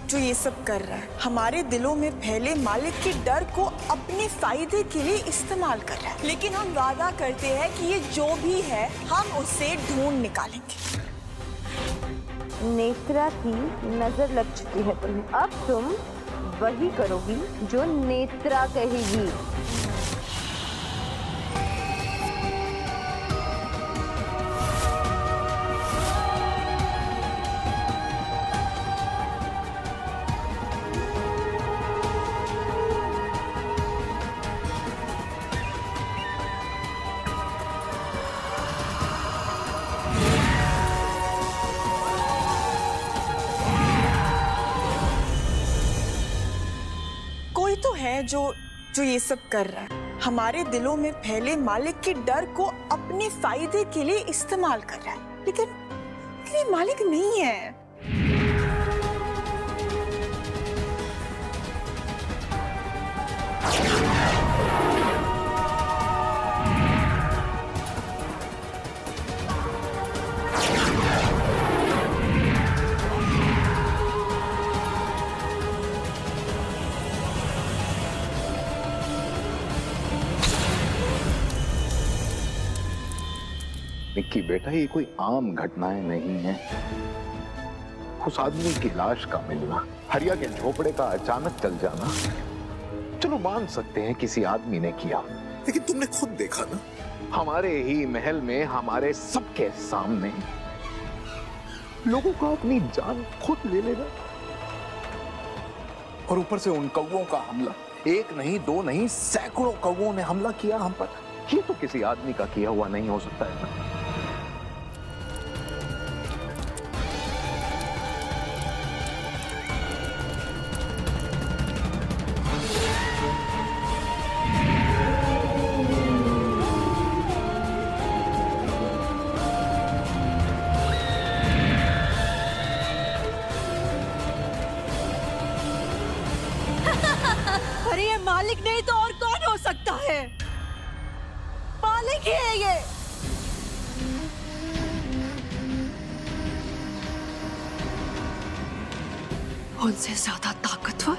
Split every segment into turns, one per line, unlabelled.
जो ये सब कर रहा है हमारे दिलों में फैले मालिक के डर को अपने फायदे के लिए इस्तेमाल कर रहा है। लेकिन हम वादा करते हैं कि ये जो भी है हम उसे ढूंढ निकालेंगे।
नेत्रा की नजर लग चुकी है तुम्हें, अब तुम वही करोगी जो नेत्रा कहेगी।
कोई तो है जो ये सब कर रहा है हमारे दिलों में फैले मालिक के डर को अपने फायदे के लिए इस्तेमाल कर रहा है। लेकिन ये मालिक नहीं है।
निक्की बेटा, ये कोई आम घटनाएं नहीं है। उस आदमी की लाश का मिलना, हरिया के झोपड़े का अचानक चल जाना, चलो मान सकते हैं किसी आदमी ने किया, लेकिन तुमने खुद देखा ना, हमारे ही महल में हमारे सबके सामने लोगों का अपनी जान खुद ले लेना। और ऊपर से उन कौवों का हमला, एक नहीं दो नहीं सैकड़ों कौवों ने हमला किया हम पर। ये तो किसी आदमी का किया हुआ नहीं हो सकता है ना।
अरे ये मालिक नहीं तो और कौन हो सकता है? मालिक ही है ये। उनसे ज्यादा ताकतवर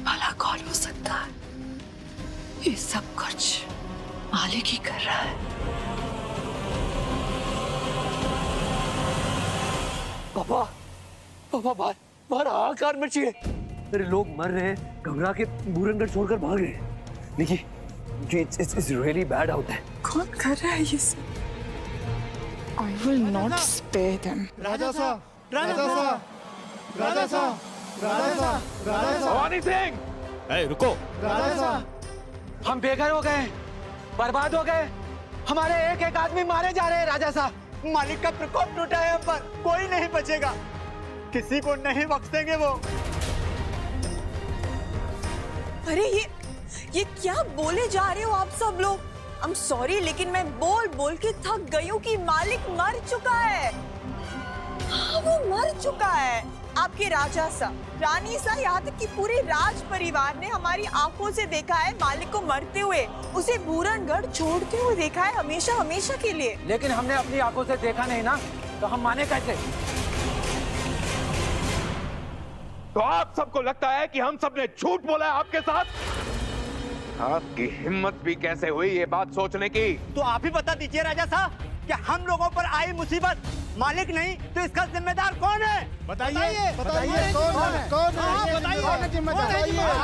भला कौन हो सकता है? ये सब कुछ मालिक ही कर रहा है।
पापा, पापा बाहर बाहर आकार मचिए। अरे लोग मर रहे हैं, घबरा के बूरनगढ़ छोड़कर भाग रहे हैं। देखिए, it's really bad out there.
कौन कर रहा है ये सब? I will not spare them.
राजा साहब, राजा साहब, राजा साहब, राजा साहब, राजा साहब,
भवानी सिंह,
ए रुको, राजा साहब,
हम बेघर हो गए, बर्बाद हो गए, हमारे एक एक आदमी मारे जा रहे हैं। राजा साहब, मालिक का प्रकोप टूटा है हम पर, कोई नहीं बचेगा, किसी को नहीं बख्शेंगे वो।
अरे ये क्या बोले जा रहे हो आप सब लोग? I'm sorry, लेकिन मैं बोल बोल के थक गई हूँ कि मालिक मर चुका है। हाँ, वो मर चुका है। आपके राजा सा, रानी सा, यहाँ तक कि पूरे राज परिवार ने हमारी आंखों से देखा है मालिक को मरते हुए, उसे बूरनगढ़ छोड़ते हुए देखा है, हमेशा हमेशा के लिए।
लेकिन हमने अपनी आंखों से देखा नहीं ना, तो हम माने कैसे?
तो आप सबको लगता है कि हम सबने झूठ बोला है आपके साथ? आपकी हिम्मत भी कैसे हुई ये बात सोचने की?
तो आप ही बता दीजिए राजा साहब कि हम लोगों पर आई मुसीबत मालिक नहीं तो इसका जिम्मेदार कौन है?
बताइए, बताइए कौन है? कौन है?
बताइए,
कौन है जिम्मेदार?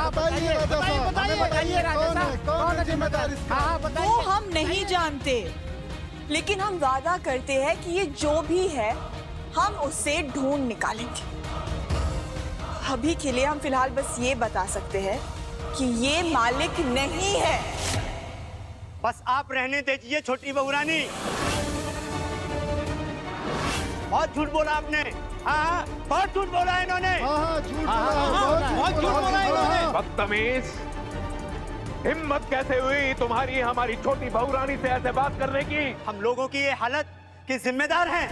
बताइए, बताइए राजा साहब, कौन है जिम्मेदार इसका?
वो हम नहीं जानते, लेकिन हम वादा करते हैं कि ये जो भी है हम उसे ढूंढ निकालेंगे। अभी के लिए हम फिलहाल बस ये बता सकते हैं कि ये मालिक नहीं है।
बस आप रहने दीजिए छोटी बहू रानी। बहुत झूठ बोला आपने। हाँ, बहुत झूठ बोला इन्होंने।
हाँ, झूठ बोला,
बहुत झूठ बोला इन्होंने।
बदतमीज, हिम्मत कैसे हुई तुम्हारी हमारी छोटी बहू रानी से ऐसे बात करने की?
हम लोगों की ये हालत के जिम्मेदार हैं।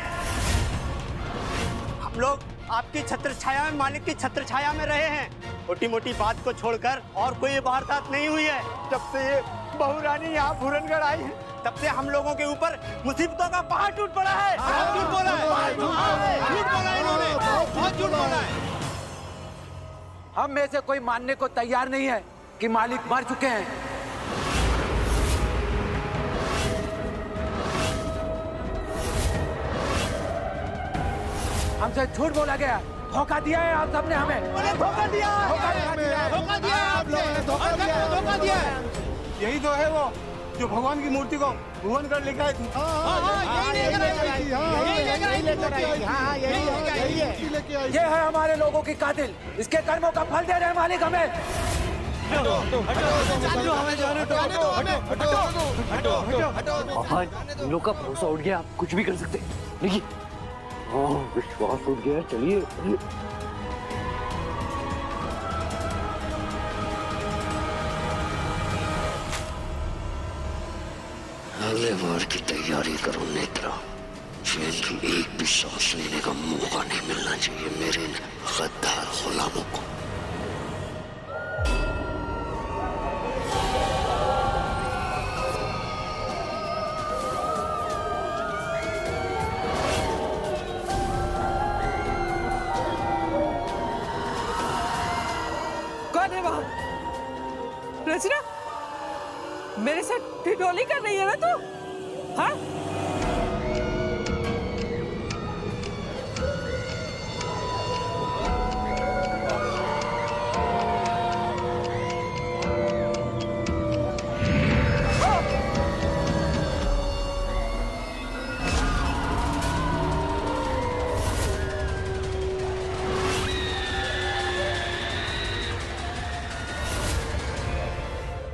हम लोग आपकी छत्र छाया में, मालिक की छत्र छाया में रहे हैं। छोटी मोटी बात को छोड़कर और कोई वारदात नहीं हुई है। जब से ये बहू रानी यहाँ बूरनगढ़ आई है, तब से हम लोगों के ऊपर मुसीबतों का पहाड़ टूट पड़ा है।
झूठ बोला है, झूठ बोला है इन्होंने, बहुत झूठ बोला है।
हम में से कोई मानने को तैयार नहीं है कि मालिक मर चुके हैं। हमसे झूठ बोला गया, धोखा दिया है आप सबने हमें।
धोखा दिया,
धोखा दिया आप लोगों ने, धोखा दिया है।
यही तो है वो जो भगवान की मूर्ति को भुवन कर लेकर आई थी।
ये है हमारे लोगों की कातिल, इसके कर्मों का फल दे रहे हैं मालिक हमें।
इन लोग का भरोसा उठ गया, आप कुछ भी कर सकते हैं। देखिए, विश्वास उठ गया। चलिए
अगले वार की तैयारी करो नेत्रा। चैन की एक भी सांस लेने का मौका नहीं मिलना चाहिए मेरे गद्दार गुलामों को।
कौन है वहां? रचना, मेरे साथ ठिठोली कर रही है ना तू? हाँ?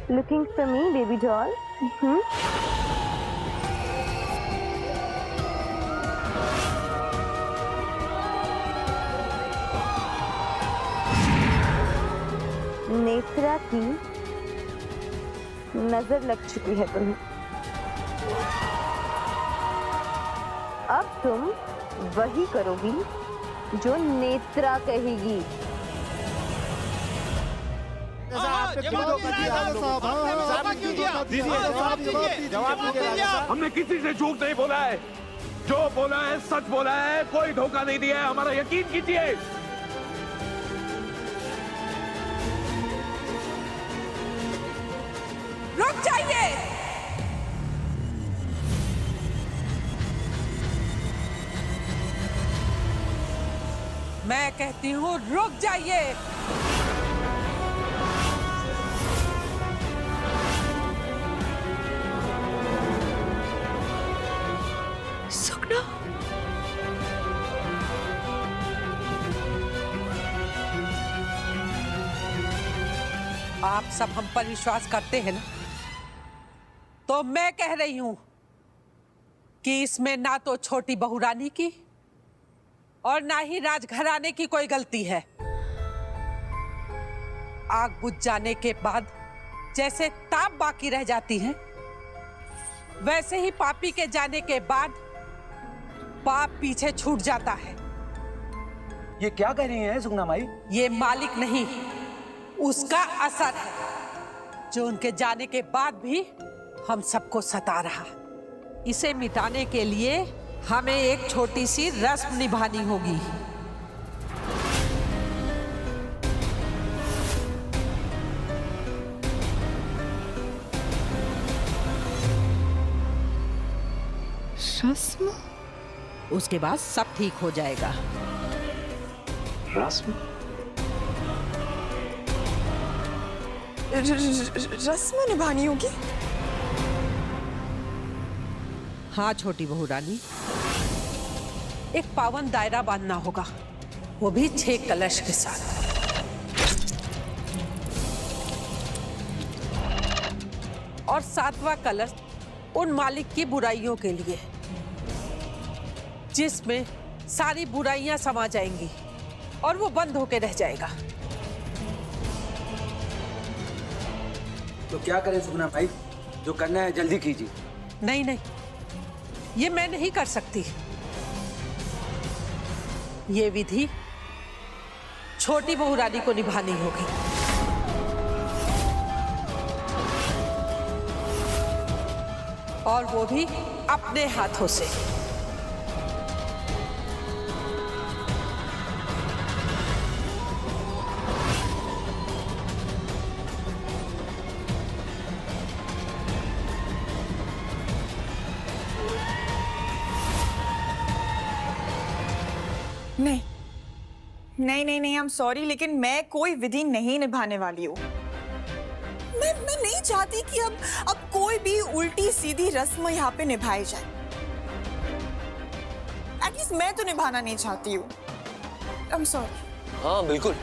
Looking for me, baby doll? Netra की नजर लग चुकी है तुम्हें। अब तुम वही करोगी जो नेत्रा कहेगी।
हमने किसी से झूठ नहीं बोला है, जो बोला है सच बोला है, कोई धोखा नहीं दिया है, हमारा यकीन कीजिए।
रुक जाइए। मैं कहती हूँ रुक जाइए। सुगना, आप सब हम पर विश्वास करते हैं ना? तो मैं कह रही हूं कि इसमें ना तो छोटी बहू रानी की और ना ही राजघराने की कोई गलती है। आग बुझ जाने के बाद जैसे ताप बाकी रह जाती है, वैसे ही पापी के जाने के बाद पाप पीछे छूट जाता है।
ये क्या कह रही हैं सुगना माई?
ये मालिक नहीं, उसका असर है जो उनके जाने के बाद भी हम सबको सता रहा। इसे मिटाने के लिए हमें एक छोटी सी रस्म निभानी होगी। रस्म? उसके बाद सब ठीक हो जाएगा।
रस्म?
रस्म निभानी होगी? हाँ छोटी बहू रानी, एक पावन दायरा बांधना होगा, वो भी 6 कलश के साथ। और 7वां कलश उन मालिक की बुराइयों के लिए, जिसमें सारी बुराइयां समा जाएंगी और वो बंद होके रह जाएगा।
तो क्या करें सुगना भाई? जो करना है जल्दी कीजिए।
नहीं नहीं, ये मैं नहीं कर सकती। ये विधि छोटी बहू रानी को निभानी होगी।
और वो भी अपने हाथों से।
नहीं नहीं नहीं नहीं, आई एम सॉरी, लेकिन मैं कोई विधि नहीं निभाने वाली हूँ। मैं नहीं चाहती कि अब कोई भी उल्टी सीधी रस्म यहाँ पे निभाई जाए। एटलीस्ट मैं तो निभाना नहीं चाहती हूँ। I am sorry.
हाँ बिल्कुल,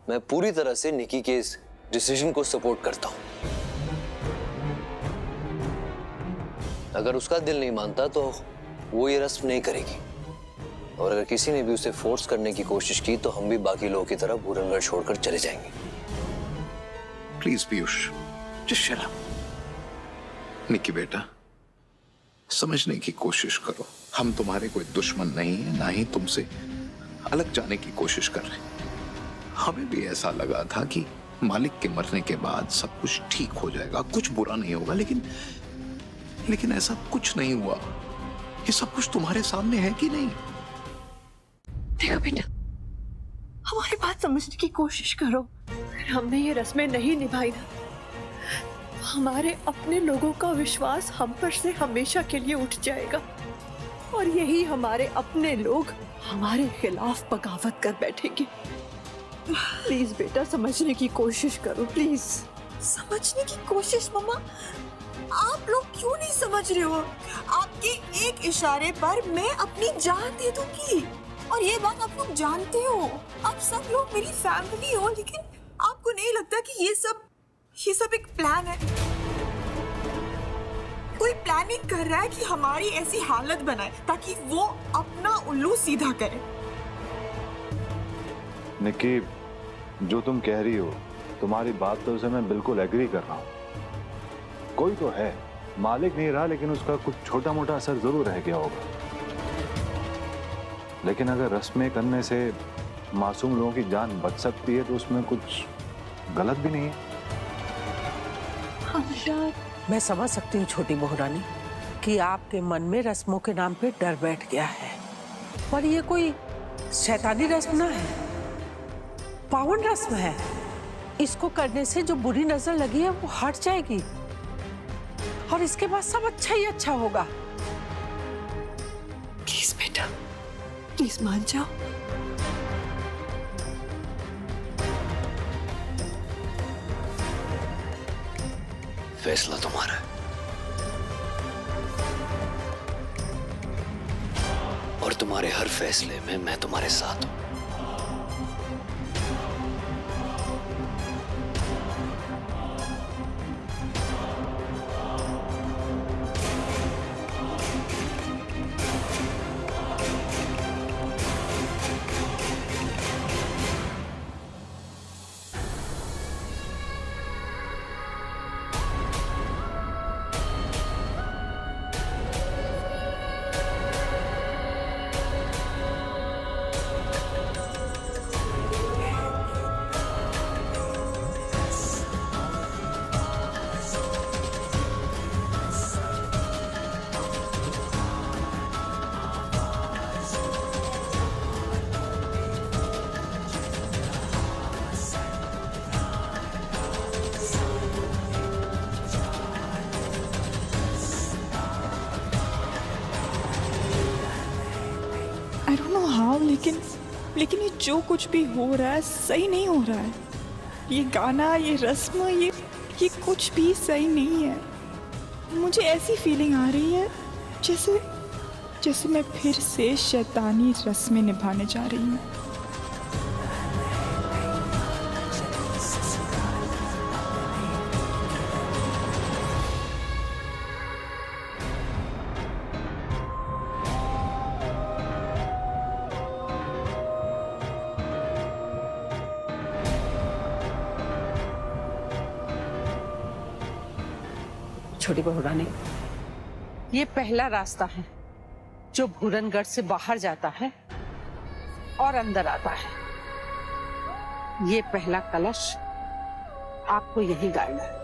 मैं पूरी तरह से निकी के इस डिसीजन को सपोर्ट करता हूँ। अगर उसका दिल नहीं मानता तो वो ये रस्म नहीं करेगी, और अगर किसी ने भी उसे फोर्स करने की कोशिश की तो हम भी बाकी लोगों की तरह पूरनगढ़ छोड़कर चले जाएंगे।
Please Piyush, just shut up. Nikki बेटा, समझने की कोशिश करो। हम तुम्हारे कोई दुश्मन नहीं है, ना ही तुमसे अलग जाने की कोशिश कर रहे। हमें भी ऐसा लगा था कि मालिक के मरने के बाद सब कुछ ठीक हो जाएगा, कुछ बुरा नहीं होगा, लेकिन ऐसा कुछ नहीं हुआ। ये सब कुछ तुम्हारे सामने है कि नहीं?
देखो बेटा, हमारी बात समझने की कोशिश करो। अगर हमने ये रस्में नहीं निभाई ना, हमारे अपने लोगों का विश्वास हम पर से हमेशा के लिए उठ जाएगा, और यही हमारे अपने लोग हमारे खिलाफ बगावत कर बैठेंगे। प्लीज बेटा, समझने की कोशिश करो प्लीज।
समझने की कोशिश? मम्मा, आप लोग क्यों नहीं समझ रहे हो? आपके एक इशारे पर मैं अपनी जान दे दूंगी, और ये बात आप लोग जानते हो। आप सब लोग मेरी फैमिली हो, लेकिन आपको नहीं लगता कि ये सब एक प्लान है? कोई प्लानिंग कर रहा है कि हमारी ऐसी हालत बनाए ताकि वो अपना उल्लू सीधा करे।
निकी, जो तुम कह रही हो, तुम्हारी बात तो से मैं बिल्कुल एग्री कर रहा हूँ। कोई तो है, मालिक नहीं रहा, लेकिन उसका कुछ छोटा मोटा असर जरूर रह गया होगा। लेकिन अगर रस्में करने से मासूम लोगों की जान बच सकती है तो उसमें कुछ गलत भी नहीं है।
मैं समझ सकती हूँ छोटी बहू रानी कि आपके मन में रस्मों के नाम पे डर बैठ गया है, पर ये कोई शैतानी रस्म ना है, पावन रस्म है। इसको करने से जो बुरी नजर लगी है वो हट जाएगी, और इसके बाद सब अच्छा ही अच्छा होगा।
प्लीज बेटा, प्लीज मान जाओ।
फैसला तुम्हारा है, और तुम्हारे हर फैसले में मैं तुम्हारे साथ हूं।
आई डोंट नो हाउ, लेकिन ये जो कुछ भी हो रहा है सही नहीं हो रहा है। ये गाना, ये रस्म, ये कुछ भी सही नहीं है। मुझे ऐसी फीलिंग आ रही है जैसे मैं फिर से शैतानी रस्में निभाने जा रही हूँ।
छोटी बहू रानी, ये पहला रास्ता है जो पूरनगढ़ से बाहर जाता है और अंदर आता है। ये पहला कलश आपको यही गाड़ना है।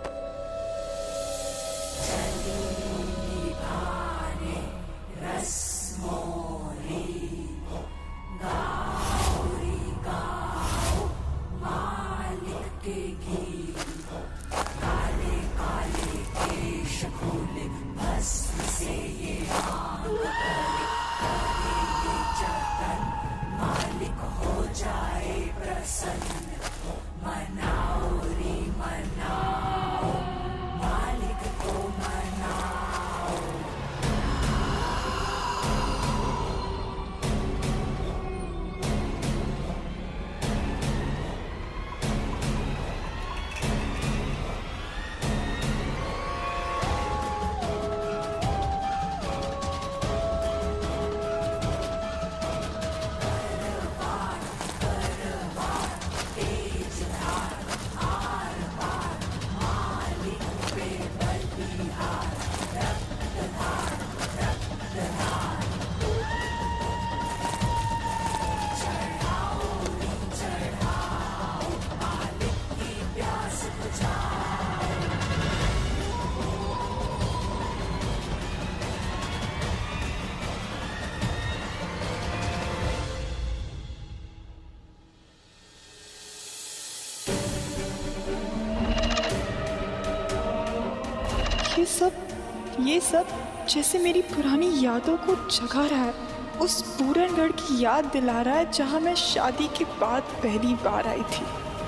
ये सब जैसे मेरी पुरानी यादों को जगा रहा है, उस पूरनगढ़ की याद दिला रहा है जहां मैं शादी के बाद पहली बार आई थी।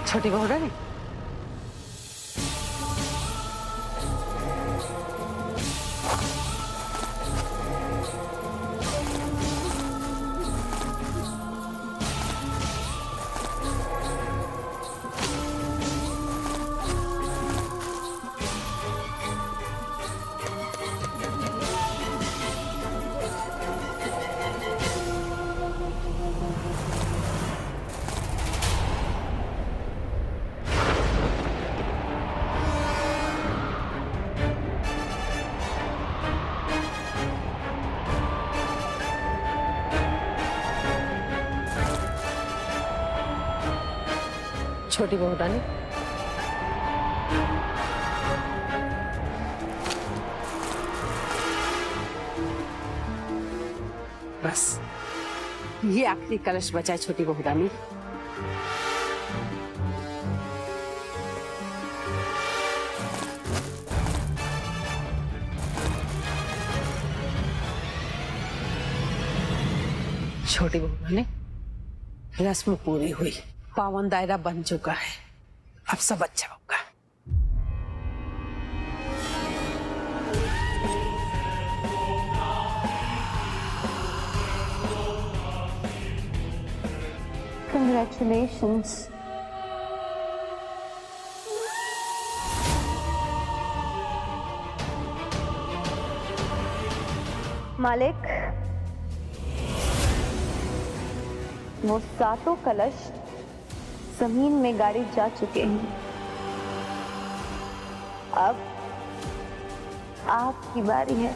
छोटी बहू रानी, छोटी बहू रानी, बस ये आखिरी कलश बचा है छोटी बहू रानी। छोटी बहू रानी, रस्म पूरी हुई, पावन दायरा बन चुका है, अब सब अच्छा होगा।
Congratulations. मालिक, वो सातों कलश जमीन में गाड़ी जा चुके हैं। अब आपकी बारी है।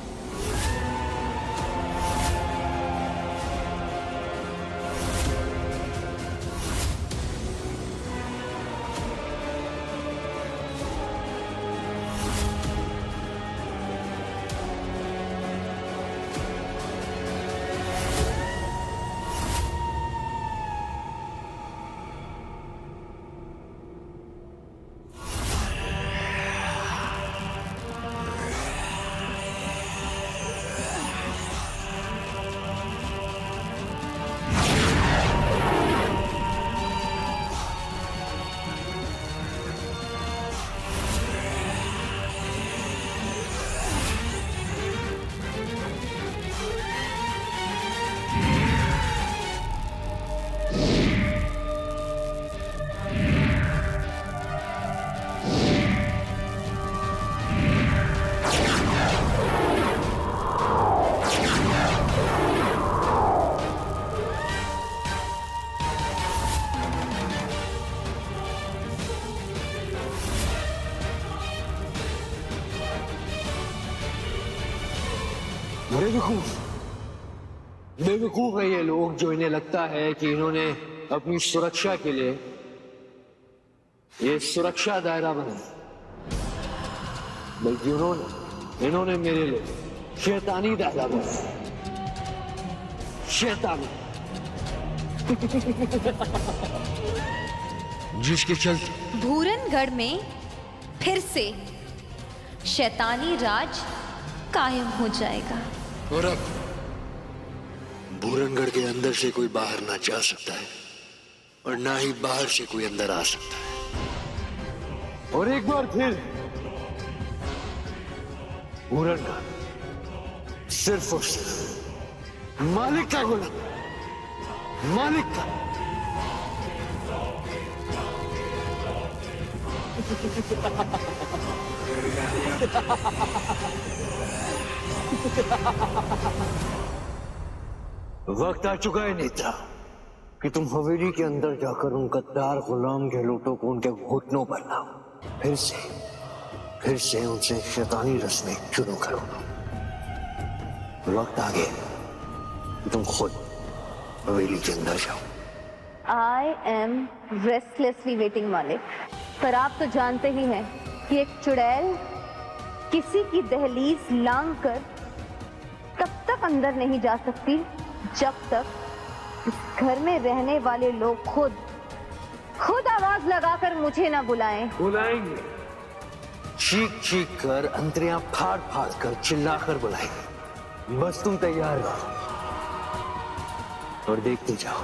बेवकूफ है ये लोग जो इन्हें लगता है कि इन्होंने अपनी सुरक्षा के लिए ये सुरक्षा दायरा बनाया, बल्कि उन्होंने इन्होंने मेरे लिए शैतानी डाला बस, शैतानी। जिसके चलते
भूरनगढ़ में फिर से शैतानी राज कायम हो जाएगा।
और अब भूरनगढ़ के अंदर से कोई बाहर ना जा सकता है और ना ही बाहर से कोई अंदर आ सकता है।
और एक बार फिर भूरनगढ़ सिर्फ और सिर्फ मालिक का गुलाम, मालिक का।
वक्त आ चुका है नेत्रा कि तुम हवेली के अंदर जाकर उन गद्दार गुलाम गहलोतों को उनके घुटनों पर लाओ। फिर से उनसे शैतानी रस्में शुरू करो। वक्त आ गया कि तुम खुद हवेली के अंदर जाओ।
आई एम रेस्टलेसली वेटिंग मालिक। पर आप तो जानते ही हैं कि एक चुड़ैल किसी की दहलीज लांघ कर तब तक अंदर नहीं जा सकती जब तक इस घर में रहने वाले लोग खुद आवाज लगाकर मुझे ना बुलाएं।
बुलाएंगे,
चीख चीख कर, अंतरियां फाड़ फाड़ कर, चिल्लाकर बुलाएंगे। बस तुम तैयार रहो और देखते जाओ।